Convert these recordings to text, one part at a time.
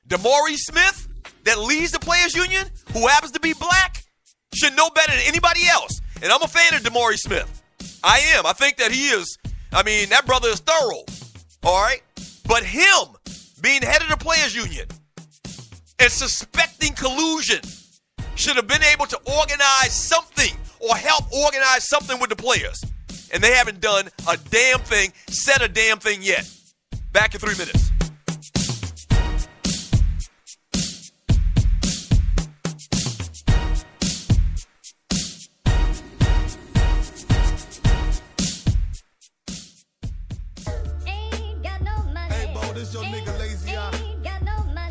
Damari Smith, that leads the players union, who happens to be black, should know better than anybody else. And I'm a fan of Damari Smith. I am. I think that he is, that brother is thorough. All right? But him being head of the players union and suspecting collusion should have been able to organize something or help organize something with the players. And they haven't done a damn thing, said a damn thing yet. Back in 3 minutes. This your nigga Lazy Eye.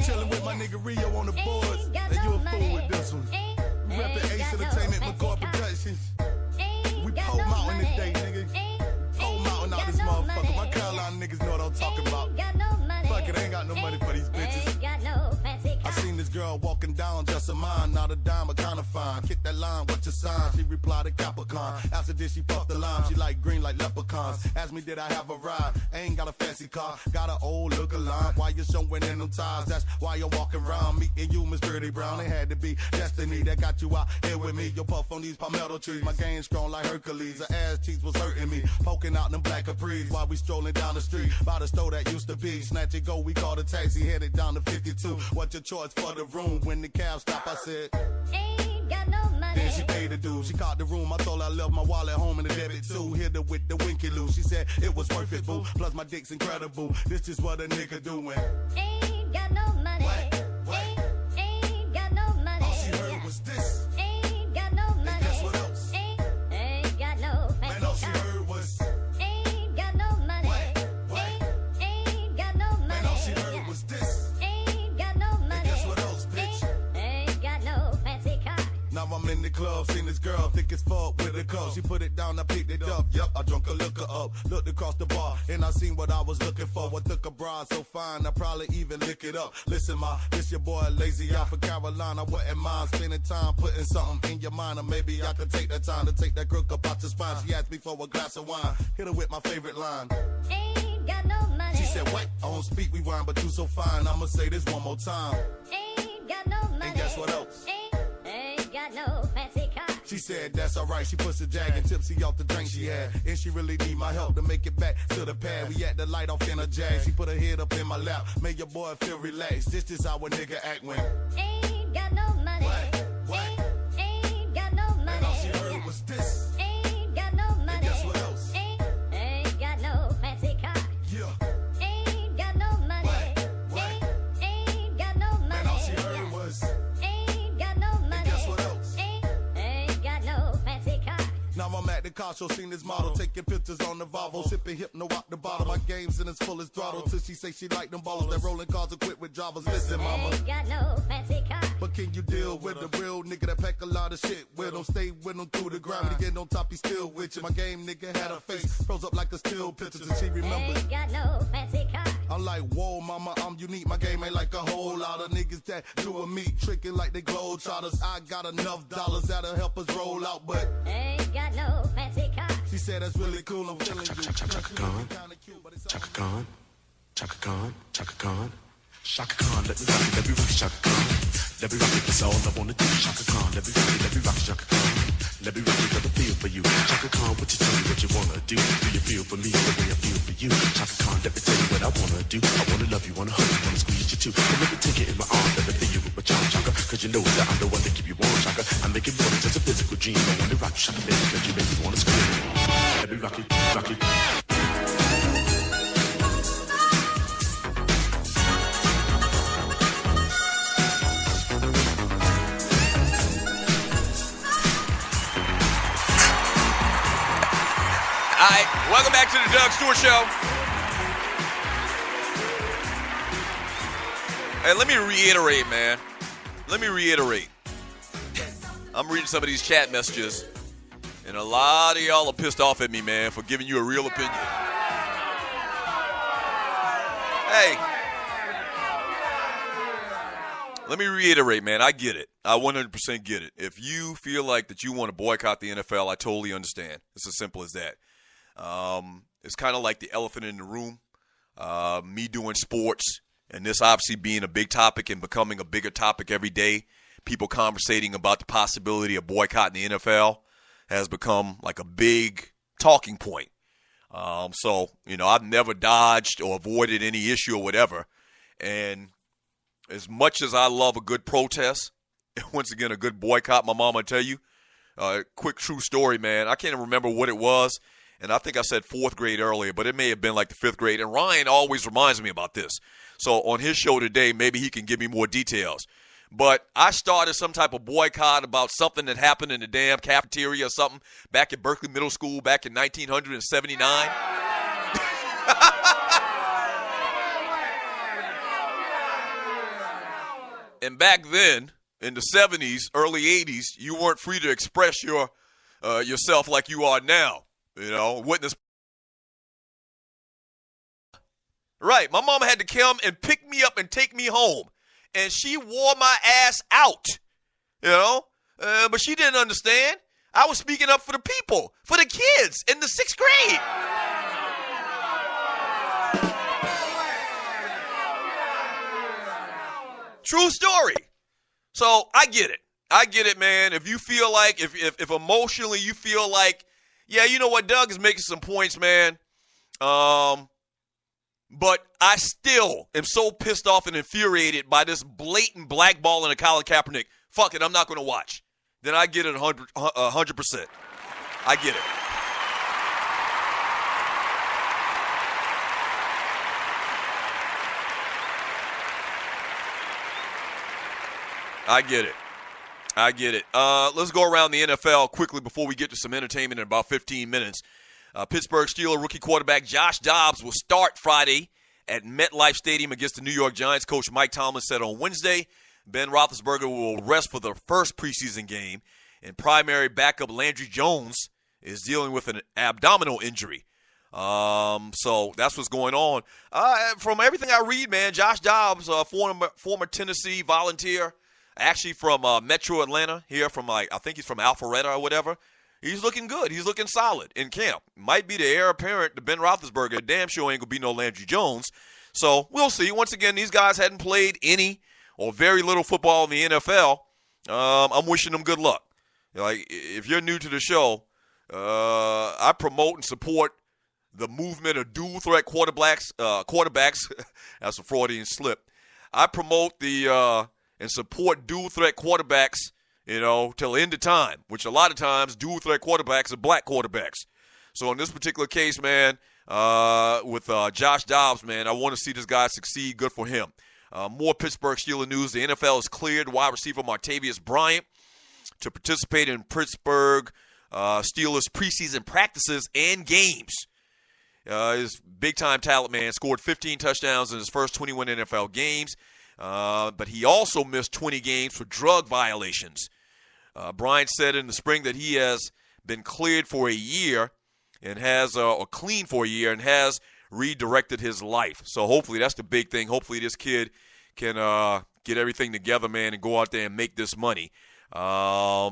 Chillin' with my nigga Rio on the boards. And you a fool with this one. We reppin' Ace Entertainment, McCoy Productions. We Pole Mountain today, nigga. Pole Mountain out this motherfucker. My Carolina niggas know what I'm talking about. Fuck it, I ain't got no money for these bitches. I seen this girl walking down, just a mine, not a dime, but kinda fine. Kick that line, what's your sign? She replied to Capricorn. After this, she puffed the lime. She like green like leprechauns. Asked me, did I have a ride? Ain't got a fancy car, got an old look line. Why you showing in them ties? That's why you're walking around. Meeting you, Miss Pretty Brown. It had to be destiny that got you out here with me. You puff on these palmetto trees. My game strong like Hercules. Her ass cheeks was hurting me. Poking out them black capris while we strolling down the street. By the store that used to be. Snatch it, go, we called a taxi. Headed down to 52. What's your choice for the room? When the cab stopped, I said, ain't got no money. Then she paid the dude. She caught the room. I told her I left my wallet home and the debit too. Hit her with the winky loo. She said it was worth it, boo. Plus my dick's incredible. This is what a nigga doing. Ain't got no money. Ain't got no money. All she heard was this. Ain't got no money. And guess what else? Ain't got no fancy. Man, all she heard was ain't got no money. Ain't got no money. Man, all she heard was this. Ain't got no money. And guess what else, bitch? Ain't got no fancy car. Now I'm in the club, seen this girl thick as fuck with a cup. She put it down, I picked it up. Yep, I drunk a looker up. Looked across the bar, and I seen what I was looking for. I took a broad so fine, I probably even lick it up. Listen, ma, this your boy Lazy Eye for Carolina. I wouldn't mind spending time putting something in your mind. Or maybe I could take that time to take that crook up out your spine. She asked me for a glass of wine. Hit her with my favorite line. Ain't got no money. She said, wait, I don't speak rewind, but you so fine. I'ma say this one more time. Ain't got no money. And guess what else? Ain't got no fancy car. She said that's alright, she puts a jag and tipsy off the drink she had. And she really need my help to make it back to the pad. We had the light off in a jag. She put her head up in my lap, made your boy feel relaxed. This is how a nigga act when Ain't got no money. Ain't got no money. And all she heard was this. Ain't got no money. And guess what else? Ain't got no fancy car. Yeah. Ain't got no money. Ain't got no money. And all she heard was ain't got no money. And guess what else? Ain't got no fancy car. Now I'm at the car show, seen this model taking pictures on the Volvo, sipping hypno out the bottle. My game's in its fullest throttle till she say she like them ballers. That rolling cars equipped with drivers. Listen, mama, Ain't got no fancy car. but can you deal with a real nigga that pack a lot of shit with him? Stay with him through the grind. When he get on top, he still with you. My game nigga had a face froze up like a still pictures, and she remembers. Ain't got no fancy car. I'm like, whoa, mama, I'm unique. My game ain't like a whole lot of niggas that do a me, tricking like they globe trotters. I got enough dollars that'll help us roll out, but Ain't got no fancy car. she said that's really cool. I'm feeling you. Chaka Khan, Chaka Khan, Chaka Khan, Chaka Khan, Chaka Khan, let me rock it, Chaka Khan. Let me rock it, that's all I wanna do. Chaka Khan, let me rock it, Chaka Khan. Let me rock it, got a feel for you. Chaka Khan, what you tell me what you wanna do? Do you feel for me the way I feel for you? Chaka Khan, let me tell you what I wanna do. I wanna love you, wanna hug you, wanna squeeze you too. And let me take it in my arms, let me feel you with my charm, Chaka. Cause you know that I'm the one to keep you warm, Chaka. I make it more than just a physical dream. I wanna rock you, Chaka, baby, cause you make me wanna scream. Let me rock it, rock it. All right, welcome back to the Doug Stewart Show. Hey, let me reiterate, man. Let me reiterate. I'm reading some of these chat messages, and a lot of y'all are pissed off at me, man, for giving you a real opinion. Hey. Let me reiterate, man. I get it. I 100% get it. If you feel like that you want to boycott the NFL, I totally understand. It's as simple as that. It's kind of like the elephant in the room. Me doing sports And this obviously being a big topic and becoming a bigger topic every day, people conversating about the possibility of boycotting the NFL has become like a big talking point. So, I've never dodged or avoided any issue or whatever. And as much as I love a good protest, once again, a good boycott, my mom will tell you, quick true story, man. I can't even remember what it was. And I think I said 4th grade earlier, but it may have been like the 5th grade. And Ryan always reminds me about this. So on his show today, maybe he can give me more details. But I started some type of boycott about something that happened in the damn cafeteria or something back at Berkeley Middle School back in 1979. And back then, in the 70s, early 80s, you weren't free to express yourself like you are now. Witness. Right, my mama had to come and pick me up and take me home. And she wore my ass out, but she didn't understand. I was speaking up for the people, for the kids in the 6th grade. True story. So I get it, man. If you feel like, if emotionally you feel like, yeah, you know what, Doug is making some points, man. But I still am so pissed off and infuriated by this blatant blackballing of Colin Kaepernick. Fuck it, I'm not going to watch. Then I get it 100%. I get it. I get it. Let's go around the NFL quickly before we get to some entertainment in about 15 minutes. Pittsburgh Steelers rookie quarterback Josh Dobbs will start Friday at MetLife Stadium against the New York Giants. Coach Mike Tomlin said on Wednesday Ben Roethlisberger will rest for the first preseason game, and primary backup Landry Jones is dealing with an abdominal injury. So that's what's going on. From everything I read, man, Josh Dobbs, former Tennessee Volunteer, actually from Metro Atlanta, here from I think he's from Alpharetta or whatever. He's looking good. He's looking solid in camp. Might be the heir apparent to Ben Roethlisberger. Damn sure ain't going to be no Landry Jones. So we'll see. Once again, these guys hadn't played any or very little football in the NFL. I'm wishing them good luck. Like, if you're new to the show, I promote and support the movement of dual threat quarterbacks. That's a Freudian slip. I promote and support dual threat quarterbacks, till the end of time, which a lot of times dual threat quarterbacks are black quarterbacks. So in this particular case, man, with Josh Dobbs, man, I want to see this guy succeed. Good for him. More Pittsburgh Steelers news. The NFL has cleared wide receiver Martavius Bryant to participate in Pittsburgh Steelers preseason practices and games. His big-time talent, man, scored 15 touchdowns in his first 21 NFL games, but he also missed 20 games for drug violations. Bryant said in the spring that he has been cleared for a year and or clean for a year and has redirected his life. So hopefully that's the big thing. Hopefully this kid can get everything together, man, and go out there and make this money. So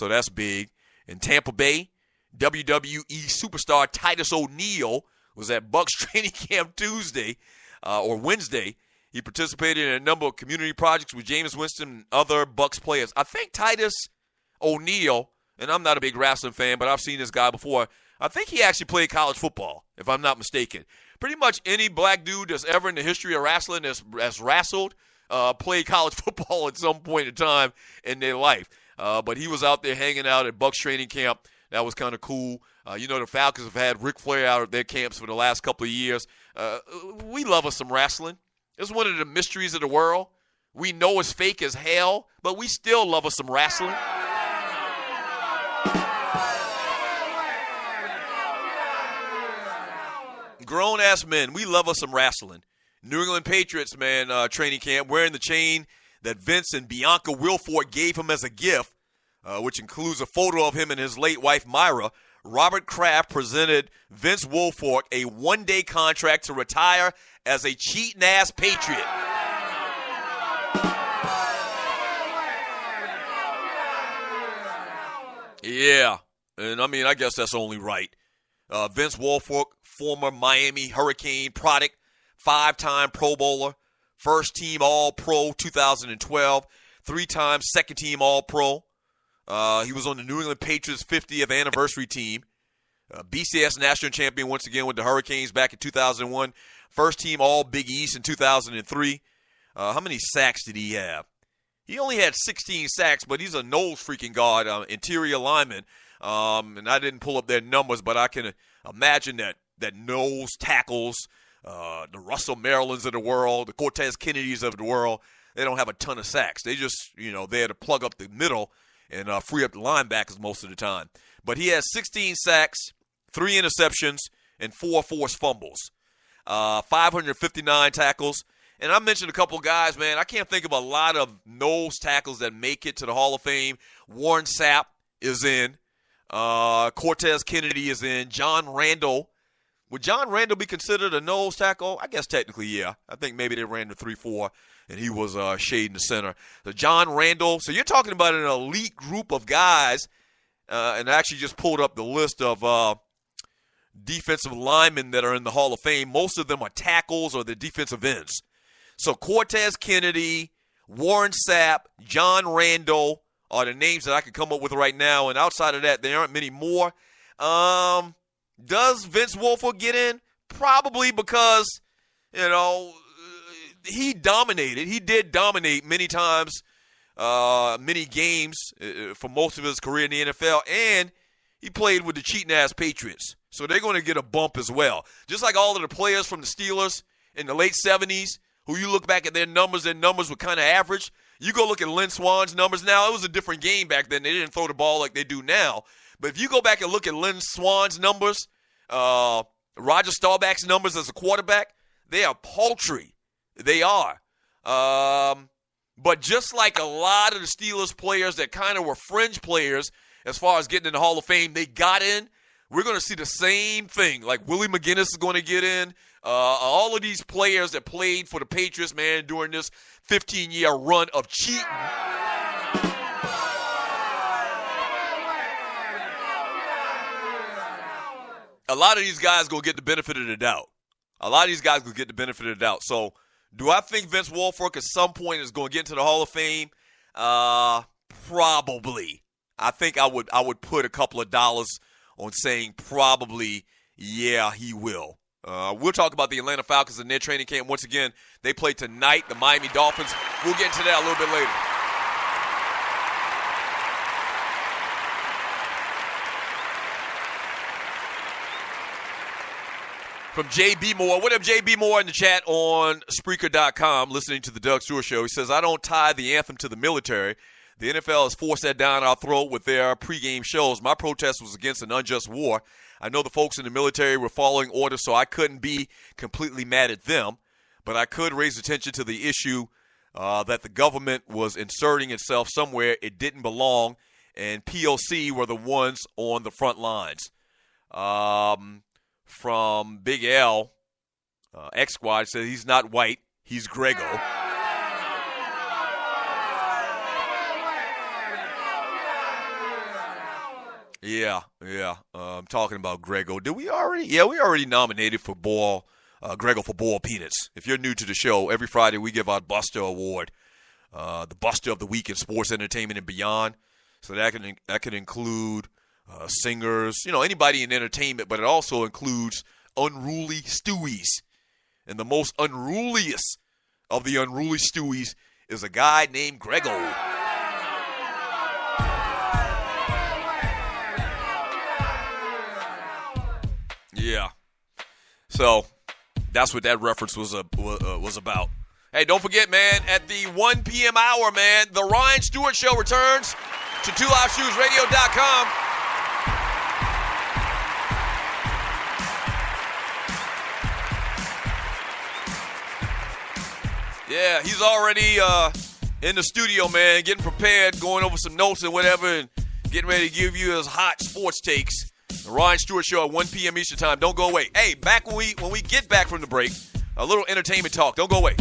that's big. In Tampa Bay, WWE superstar Titus O'Neil was at Bucs training camp Tuesday or Wednesday. He participated in a number of community projects with Jameis Winston and other Bucs players. I think Titus O'Neil, and I'm not a big wrestling fan, but I've seen this guy before. I think he actually played college football, if I'm not mistaken. Pretty much any black dude that's ever in the history of wrestling that's wrestled played college football at some point in time in their life. But he was out there hanging out at Bucs training camp. That was kind of cool. The Falcons have had Ric Flair out at their camps for the last couple of years. We love us some wrestling. It's one of the mysteries of the world. We know it's fake as hell, but we still love us some wrestling. Grown-ass men, we love us some wrestling. New England Patriots, man, training camp, wearing the chain that Vince and Bianca Wilfork gave him as a gift, which includes a photo of him and his late wife, Myra. Robert Kraft presented Vince Wilfork a one-day contract to retire as a cheating-ass Patriot. Yeah, and I guess that's only right. Vince Wilfork, former Miami Hurricane product, 5-time Pro Bowler, first-team All-Pro 2012, 3-time second-team All-Pro. He was on the New England Patriots 50th anniversary team. BCS national champion once again with the Hurricanes back in 2001. First-team All-Big East in 2003. How many sacks did he have? He only had 16 sacks, but he's a nose-freaking guard, interior lineman. And I didn't pull up their numbers, but I can imagine that nose tackles, the Russell Marylands of the world, the Cortez Kennedys of the world, they don't have a ton of sacks. They just, there to plug up the middle and free up the linebackers most of the time. But he has 16 sacks, 3 interceptions, and 4 forced fumbles. 559 tackles. And I mentioned a couple guys, man. I can't think of a lot of nose tackles that make it to the Hall of Fame. Warren Sapp is in. Cortez Kennedy is in. John Randall. Would John Randall be considered a nose tackle? I guess technically, yeah. I think maybe they ran the 3-4, and he was shading the center. So John Randall. So you're talking about an elite group of guys, and I actually just pulled up the list of defensive linemen that are in the Hall of Fame. Most of them are tackles or the defensive ends. So Cortez Kennedy, Warren Sapp, John Randall are the names that I can come up with right now. And outside of that, there aren't many more. Does Vince Wilfork get in? Probably because, he dominated. He did dominate many times, many games for most of his career in the NFL. And he played with the cheating-ass Patriots. So they're going to get a bump as well. Just like all of the players from the Steelers in the late 70s, who you look back at their numbers were kind of average. You go look at Lynn Swann's numbers now. It was a different game back then. They didn't throw the ball like they do now. But if you go back and look at Lynn Swann's numbers, Roger Staubach's numbers as a quarterback, they are paltry. They are. But just like a lot of the Steelers players that kind of were fringe players as far as getting in the Hall of Fame, they got in. We're going to see the same thing. Like Willie McGinnis is going to get in. All of these players that played for the Patriots, man, during this 15-year run of cheating. A lot of these guys going to get the benefit of the doubt. So do I think Vince Wilfork at some point is going to get into the Hall of Fame? Probably. I think I would put a couple of dollars on saying probably, yeah, he will. We'll talk about the Atlanta Falcons and their training camp. Once again, they play tonight, the Miami Dolphins. We'll get into that a little bit later. From J.B. Moore. What up, J.B. Moore in the chat on Spreaker.com, listening to the Doug Stewart Show. He says, I don't tie the anthem to the military. The NFL has forced that down our throat with their pregame shows. My protest was against an unjust war. I know the folks in the military were following orders, so I couldn't be completely mad at them. But I could raise attention to the issue that the government was inserting itself somewhere it didn't belong, and POC were the ones on the front lines. From Big L, X-Squad says he's not white, he's Grego. Yeah. I'm talking about Grego. Did we already? Yeah, we already nominated for Grego for Ball Peanuts. If you're new to the show, every Friday we give out Buster Award, the Buster of the Week in sports, entertainment, and beyond. So that can include singers, anybody in entertainment, but it also includes unruly stewies. And the most unruliest of the unruly stewies is a guy named Grego. Yeah. So that's what that reference was about. Hey, don't forget, man, at the 1 p.m. hour, man, the Ryan Stewart Show returns to twolifeshoesradio.com. Yeah, he's already in the studio, man, getting prepared, going over some notes and whatever, and getting ready to give you his hot sports takes. The Ryan Stewart Show at 1 p.m. Eastern Time. Don't go away. Hey, back when we get back from the break, a little entertainment talk. Don't go away.